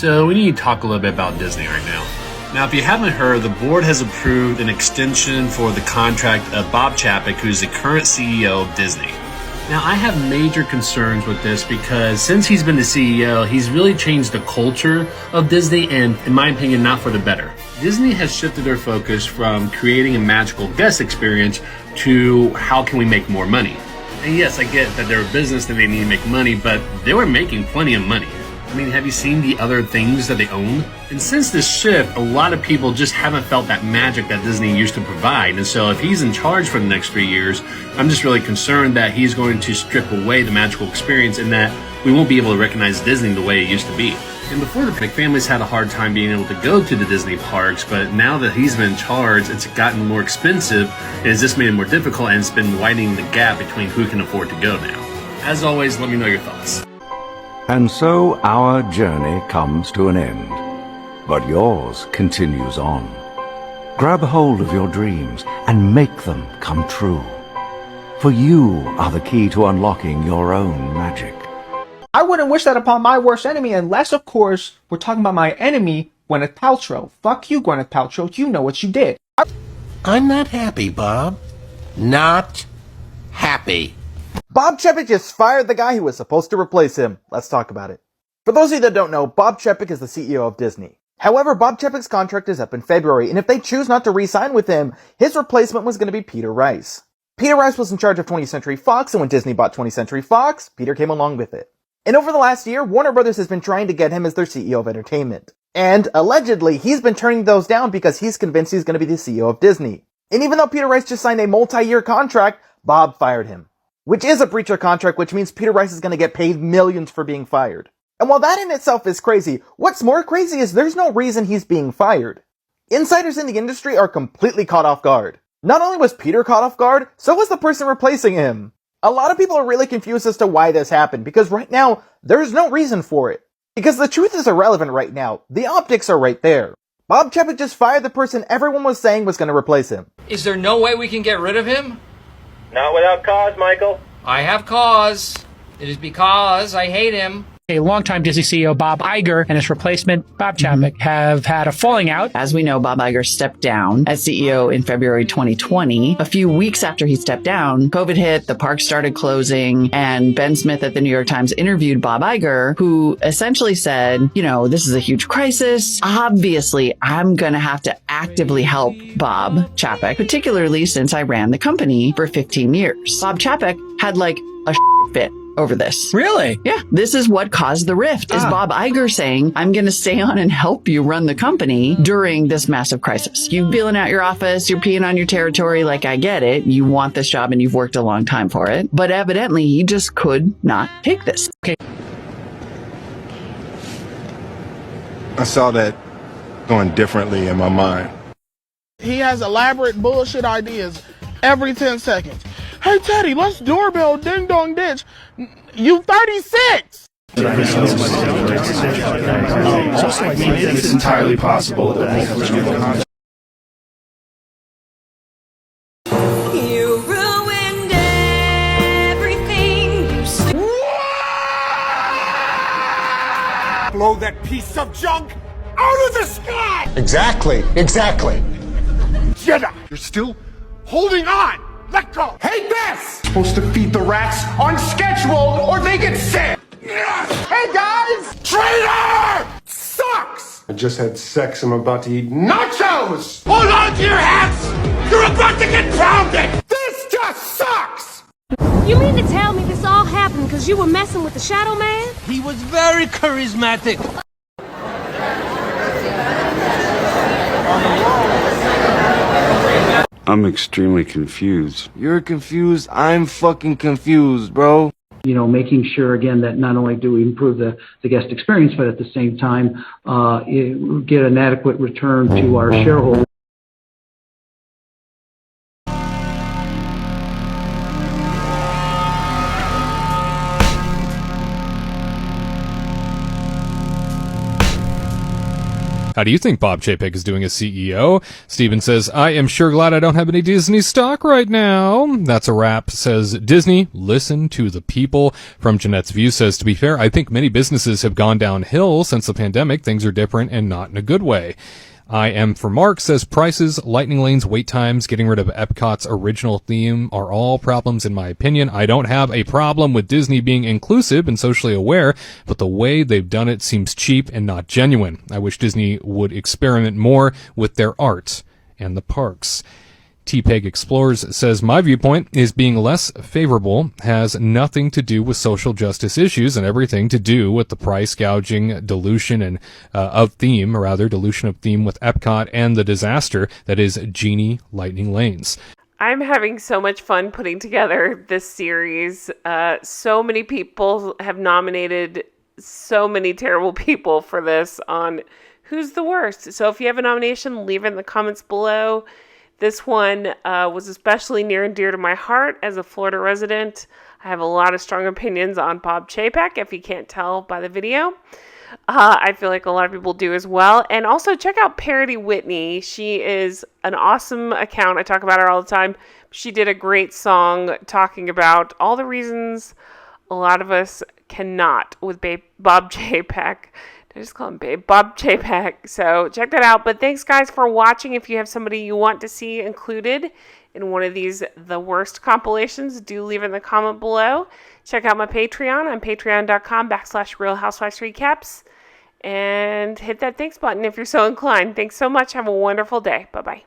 So we need to talk a little bit about Disney right now. Now, if you haven't heard, the board has approved an extension for the contract of Bob Chapek, who's the current CEO of Disney. Now, I have major concerns with this because since he's been the CEO, he's really changed the culture of Disney and, in my opinion, not for the better. Disney has shifted their focus from creating a magical guest experience to how can we make more money. And yes, I get that they're a business and they need to make money, but they were making plenty of money. I mean, have you seen the other things that they own? And since this shift, a lot of people just haven't felt that magic that Disney used to provide. And so if he's in charge for the next 3 years, I'm just really concerned that he's going to strip away the magical experience and that we won't be able to recognize Disney the way it used to be. And before, the families had a hard time being able to go to the Disney parks, but now that he's been in charge, it's gotten more expensive and it's just made it more difficult, and it's been widening the gap between who can afford to go now. As always, let me know your thoughts. And so our journey comes to an end, but yours continues on. Grab hold of your dreams and make them come true. For you are the key to unlocking your own magic. I wouldn't wish that upon my worst enemy unless, of course, we're talking about my enemy, Gwyneth Paltrow. Fuck you, Gwyneth Paltrow. You know what you did. I'm not happy, Bob. Not happy. Bob Chapek just fired the guy who was supposed to replace him. Let's talk about it. For those of you that don't know, Bob Chapek is the CEO of Disney. However, Bob Chapek's contract is up in February, and if they choose not to re-sign with him, his replacement was going to be Peter Rice. Peter Rice was in charge of 20th Century Fox, and when Disney bought 20th Century Fox, Peter came along with it. And over the last year, Warner Brothers has been trying to get him as their CEO of entertainment. And, allegedly, he's been turning those down because he's convinced he's going to be the CEO of Disney. And even though Peter Rice just signed a multi-year contract, Bob fired him. Which is a breach of contract, which means Peter Rice is going to get paid millions for being fired. And while that in itself is crazy, what's more crazy is there's no reason he's being fired. Insiders in the industry are completely caught off guard. Not only was Peter caught off guard, so was the person replacing him. A lot of people are really confused as to why this happened, because right now, there's no reason for it. Because the truth is irrelevant right now. The optics are right there. Bob Chapek just fired the person everyone was saying was going to replace him. Is there no way we can get rid of him? Not without cause, Michael. I have cause. It is because I hate him. Longtime Disney CEO Bob Iger and his replacement, Bob Chapek, have had a falling out. As we know, Bob Iger stepped down as CEO in February 2020. A few weeks after he stepped down, COVID hit, the parks started closing, and Ben Smith at the New York Times interviewed Bob Iger, who essentially said, you know, this is a huge crisis. Obviously, I'm going to have to actively help Bob Chapek, particularly since I ran the company for 15 years. Bob Chapek had like a fit over this. Really? Yeah. This is what caused the rift, is Bob Iger saying, I'm going to stay on and help you run the company during this massive crisis. You're feeling out your office, you're peeing on your territory, like I get it. You want this job and you've worked a long time for it. But evidently, he just could not take this. Okay. I saw that going differently in my mind. He has elaborate bullshit ideas every 10 seconds. Hey, Teddy, let's doorbell ding dong ditch. You 36! It's entirely possible that you ruined everything you said. Blow that piece of junk out of the sky! Exactly. Jedi, you're still holding on! Let go! Hey, Bess! Supposed to feed the rats on schedule or they get sick! Hey, guys! Traitor! Sucks! I just had sex. I'm about to eat nachos! Hold on to your hats! You're about to get pounded! This just sucks! You mean to tell me this all happened because you were messing with the Shadow Man? He was very charismatic. I'm extremely confused. You're confused. I'm fucking confused, bro. You know, making sure, again, that not only do we improve the guest experience, but at the same time, get an adequate return to our shareholders. How do you think Bob Chapek is doing as CEO? Steven says, I am sure glad I don't have any Disney stock right now. That's a wrap, says Disney. Listen to the people. From Jeanette's View says, to be fair, I think many businesses have gone downhill since the pandemic. Things are different and not in a good way. I am for Mark says prices, lightning lanes, wait times, getting rid of Epcot's original theme are all problems in my opinion. I don't have a problem with Disney being inclusive and socially aware, but the way they've done it seems cheap and not genuine. I wish Disney would experiment more with their art and the parks. T-Peg Explores says, my viewpoint is being less favorable has nothing to do with social justice issues and everything to do with the price gouging dilution and dilution of theme with Epcot and the disaster that is Genie Lightning Lanes. I'm having so much fun putting together this series. So many people have nominated so many terrible people for this on Who's the Worst. So if you have a nomination, leave it in the comments below. This one was especially near and dear to my heart as a Florida resident. I have a lot of strong opinions on Bob Chapek, if you can't tell by the video. I feel like a lot of people do as well. And also check out Parody Whitney. She is an awesome account. I talk about her all the time. She did a great song talking about all the reasons a lot of us cannot with Bob Chapek. I just call him Babe. Bob Chapek. So check that out. But thanks, guys, for watching. If you have somebody you want to see included in one of these The Worst compilations, do leave in the comment below. Check out my Patreon on patreon.com/Real Housewives Recaps. And hit that thanks button if you're so inclined. Thanks so much. Have a wonderful day. Bye-bye.